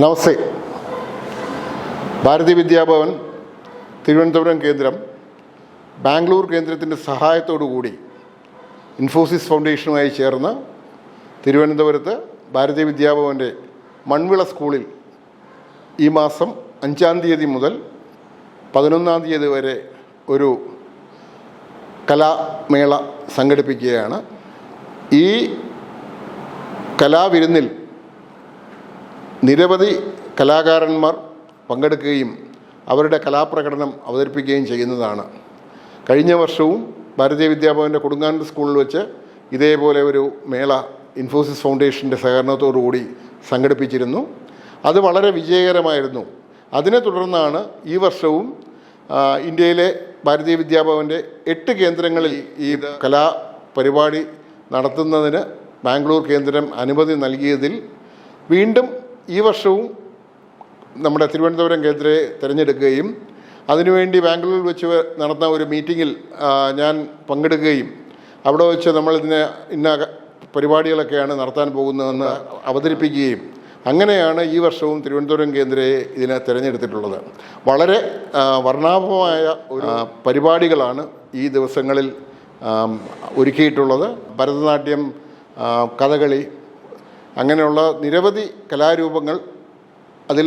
നമസ്തേ. ഭാരതി വിദ്യാഭവൻ തിരുവനന്തപുരം കേന്ദ്രം ബാംഗ്ലൂർ കേന്ദ്രത്തിൻ്റെ സഹായത്തോടുകൂടി ഇൻഫോസിസ് ഫൗണ്ടേഷനുമായി ചേർന്ന് തിരുവനന്തപുരത്ത് ഭാരതി വിദ്യാഭവൻ്റെ മൺവിള സ്കൂളിൽ ഈ മാസം 5-ാം തീയതി മുതൽ 11-ാം തീയതി വരെ ഒരു കലാമേള സംഘടിപ്പിക്കുകയാണ്. ഈ കലാവിരുന്നിൽ നിരവധി കലാകാരന്മാർ പങ്കെടുക്കുകയും അവരുടെ കലാപ്രകടനം അവതരിപ്പിക്കുകയും ചെയ്യുന്നതാണ്. കഴിഞ്ഞ വർഷവും ഭാരതീയ വിദ്യാഭവൻ്റെ കൊടുങ്ങാനൂർ സ്കൂളിൽ വെച്ച് ഇതേപോലെ ഒരു മേള ഇൻഫോസിസ് ഫൗണ്ടേഷൻ്റെ സഹകരണത്തോടുകൂടി സംഘടിപ്പിച്ചിരുന്നു. അത് വളരെ വിജയകരമായിരുന്നു. അതിനെ തുടർന്നാണ് ഈ വർഷവും ഇന്ത്യയിലെ ഭാരതീയ വിദ്യാഭവൻ്റെ 8 കേന്ദ്രങ്ങളിൽ ഈ കലാപരിപാടി നടത്തുന്നതിന് ബാംഗ്ലൂർ കേന്ദ്രം അനുമതി നൽകിയതിൽ വീണ്ടും ഈ വർഷവും നമ്മുടെ തിരുവനന്തപുരം കേന്ദ്രത്തെ തിരഞ്ഞെടുക്കുകയും അതിനുവേണ്ടി ബാംഗ്ലൂരിൽ വെച്ച് നടന്ന ഒരു മീറ്റിങ്ങിൽ ഞാൻ പങ്കെടുക്കുകയും അവിടെ വെച്ച് ഇന്ന പരിപാടികളൊക്കെയാണ് നടത്താൻ പോകുന്നതെന്ന് അവതരിപ്പിക്കുകയും അങ്ങനെയാണ് ഈ വർഷവും തിരുവനന്തപുരം കേന്ദ്രയെ ഇതിനെ തിരഞ്ഞെടുത്തിട്ടുള്ളത്. വളരെ വർണ്ണാഭമായ ഒരു പരിപാടികളാണ് ഈ ദിവസങ്ങളിൽ ഒരുക്കിയിട്ടുള്ളത്. ഭരതനാട്യം, കഥകളി, അങ്ങനെയുള്ള നിരവധി കലാരൂപങ്ങൾ, അതിൽ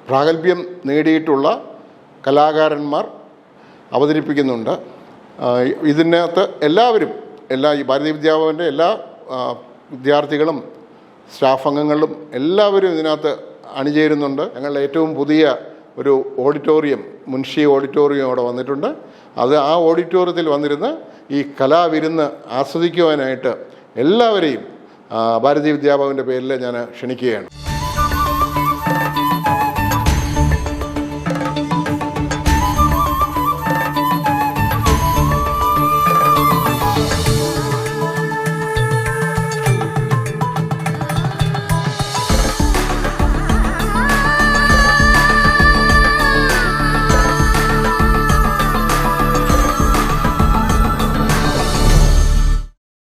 പ്രാഗൽഭ്യം നേടിയിട്ടുള്ള കലാകാരന്മാർ അവതരിപ്പിക്കുന്നുണ്ട്. ഇതിനകത്ത് ഈ ഭാരതീയ വിദ്യാഭവൻ്റെ എല്ലാ വിദ്യാർത്ഥികളും സ്റ്റാഫ് അംഗങ്ങളും എല്ലാവരും ഇതിനകത്ത് അണിചേരുന്നുണ്ട്. ഞങ്ങളുടെ ഏറ്റവും പുതിയ ഒരു ഓഡിറ്റോറിയം, മുൻഷി ഓഡിറ്റോറിയം അവിടെ വന്നിട്ടുണ്ട്. ആ ഓഡിറ്റോറിയത്തിൽ വന്നിരുന്ന് ഈ കലാവിരുന്ന് ആസ്വദിക്കുവാനായിട്ട് എല്ലാവരെയും ഭാരതീയ വിദ്യാഭവൻ്റെ പേരിൽ ഞാൻ ക്ഷണിക്കുകയാണ്.